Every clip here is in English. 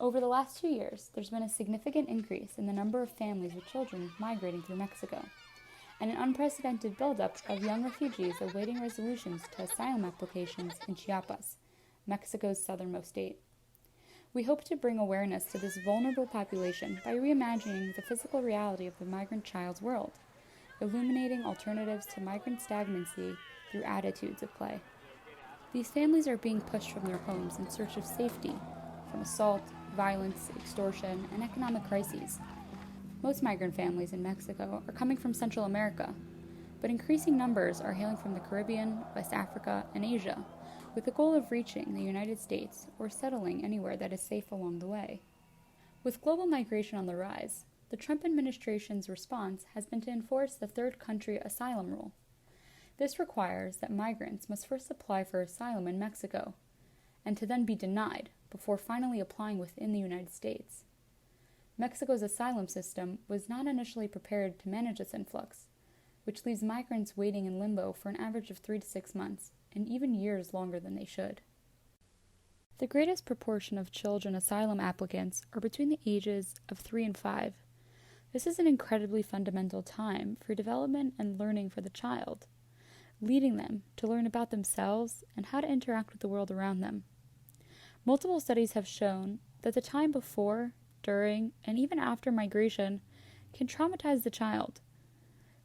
Over the last 2 years, there's been a significant increase in the number of families with children migrating through Mexico, and an unprecedented buildup of young refugees awaiting resolutions to asylum applications in Chiapas, Mexico's southernmost state. We hope to bring awareness to this vulnerable population by reimagining the physical reality of the migrant child's world, illuminating alternatives to migrant stagnancy through attitudes of play. These families are being pushed from their homes in search of safety from assault, violence, extortion, and economic crises. Most migrant families in Mexico are coming from Central America, but increasing numbers are hailing from the Caribbean, West Africa, and Asia, with the goal of reaching the United States or settling anywhere that is safe along the way. With global migration on the rise, the Trump administration's response has been to enforce the third country asylum rule. This requires that migrants must first apply for asylum in Mexico, and to then be denied before finally applying within the United States. Mexico's asylum system was not initially prepared to manage this influx, which leaves migrants waiting in limbo for an average of 3 to 6 months, and even years longer than they should. The greatest proportion of children asylum applicants are between the ages of 3 and 5. This is an incredibly fundamental time for development and learning for the child, leading them to learn about themselves and how to interact with the world around them. Multiple studies have shown that the time before, during, and even after migration can traumatize the child.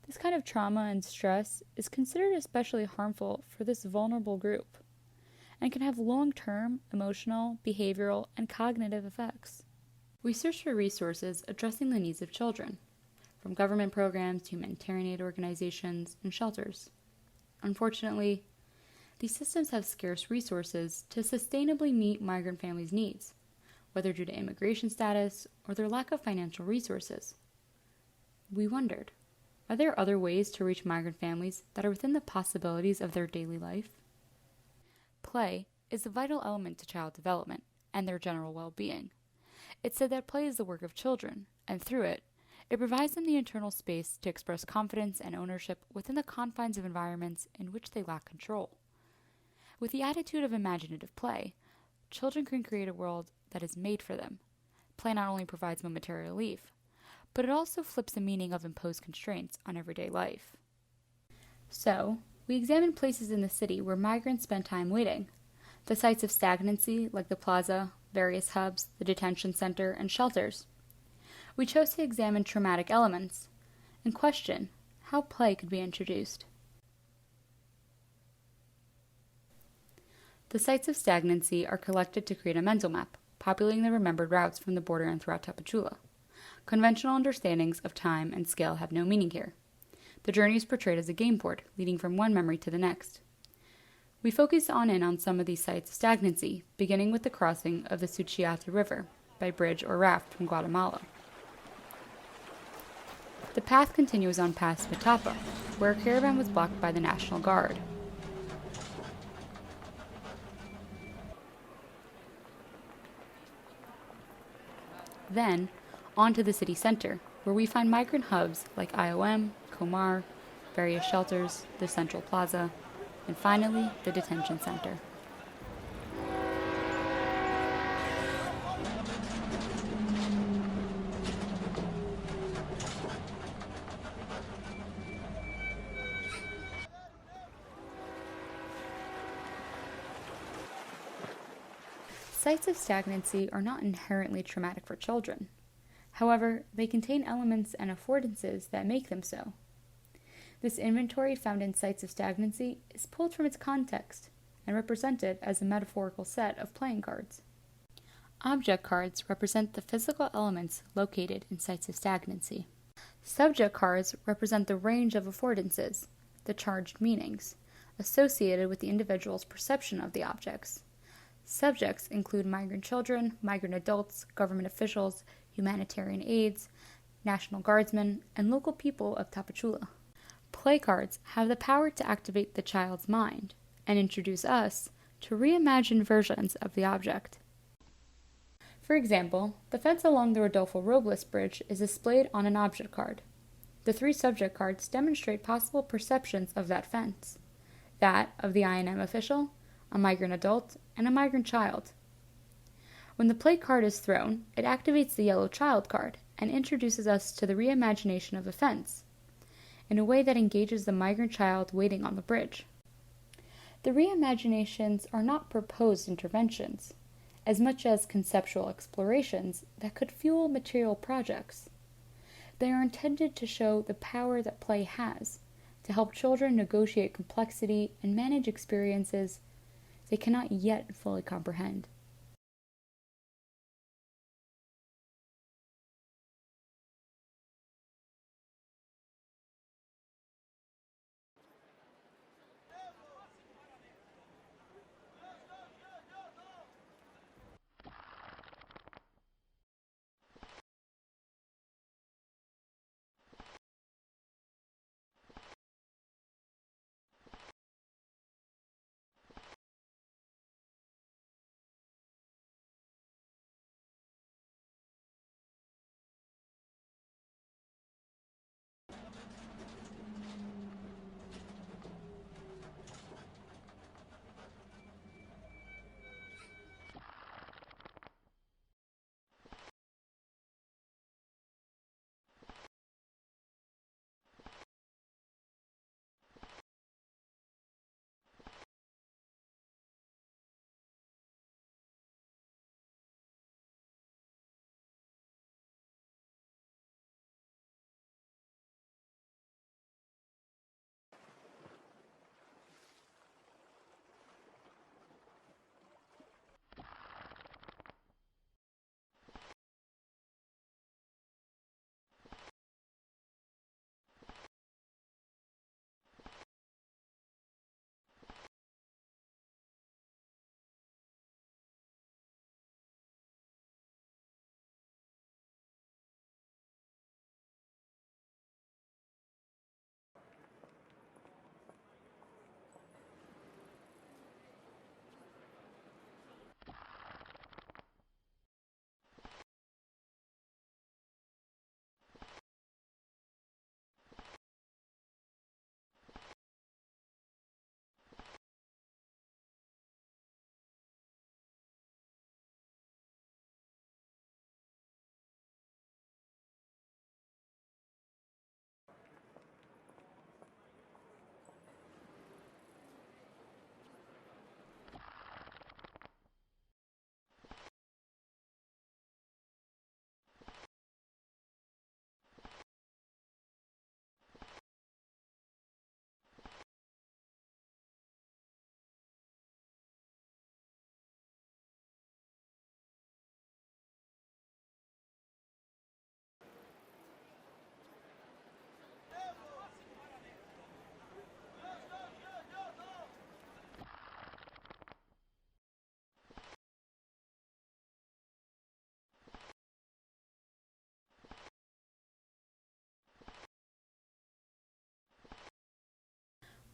This kind of trauma and stress is considered especially harmful for this vulnerable group and can have long-term emotional, behavioral, and cognitive effects. We search for resources addressing the needs of children, from government programs to humanitarian aid organizations and shelters. Unfortunately, these systems have scarce resources to sustainably meet migrant families' needs, whether due to immigration status or their lack of financial resources. We wondered, are there other ways to reach migrant families that are within the possibilities of their daily life? Play is a vital element to child development and their general well-being. It's said that play is the work of children, and through it, it provides them the internal space to express confidence and ownership within the confines of environments in which they lack control. With the attitude of imaginative play, children can create a world that is made for them. Play not only provides momentary relief, but it also flips the meaning of imposed constraints on everyday life. So, we examined places in the city where migrants spend time waiting, the sites of stagnancy like the plaza, various hubs, the detention center, and shelters. We chose to examine traumatic elements and question how play could be introduced. The sites of stagnancy are collected to create a mental map, populating the remembered routes from the border and throughout Tapachula. Conventional understandings of time and scale have no meaning here. The journey is portrayed as a game board, leading from one memory to the next. We focused on some of these sites of stagnancy, beginning with the crossing of the Suchiate River by bridge or raft from Guatemala. The path continues on past Matapa, where a caravan was blocked by the National Guard. Then, on to the city center, where we find migrant hubs like IOM, Comar, various shelters, the Central Plaza, and finally, the detention center. Sites of stagnancy are not inherently traumatic for children. However, they contain elements and affordances that make them so. This inventory found in sites of stagnancy is pulled from its context and represented as a metaphorical set of playing cards. Object cards represent the physical elements located in sites of stagnancy. Subject cards represent the range of affordances, the charged meanings, associated with the individual's perception of the objects. Subjects include migrant children, migrant adults, government officials, humanitarian aides, National Guardsmen, and local people of Tapachula. Play cards have the power to activate the child's mind and introduce us to reimagined versions of the object. For example, the fence along the Rodolfo Robles Bridge is displayed on an object card. The 3 subject cards demonstrate possible perceptions of that fence: that of the INM official, a migrant adult, and a migrant child. When the play card is thrown, it activates the yellow child card and introduces us to the reimagination of offense in a way that engages the migrant child waiting on the bridge. The reimaginations are not proposed interventions, as much as conceptual explorations that could fuel material projects. They are intended to show the power that play has to help children negotiate complexity and manage experiences they cannot yet fully comprehend.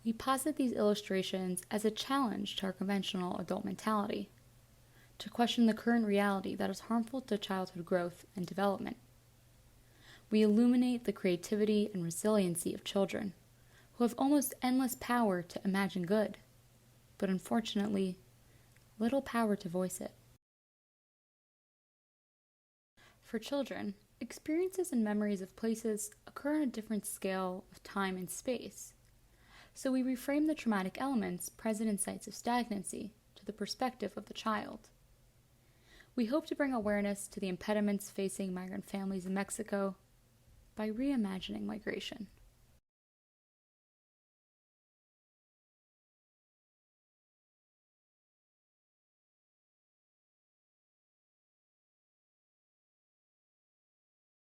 We posit these illustrations as a challenge to our conventional adult mentality, to question the current reality that is harmful to childhood growth and development. We illuminate the creativity and resiliency of children, who have almost endless power to imagine good, but unfortunately, little power to voice it. For children, experiences and memories of places occur on a different scale of time and space. So we reframe the traumatic elements present in sites of stagnancy to the perspective of the child. We hope to bring awareness to the impediments facing migrant families in Mexico by reimagining migration.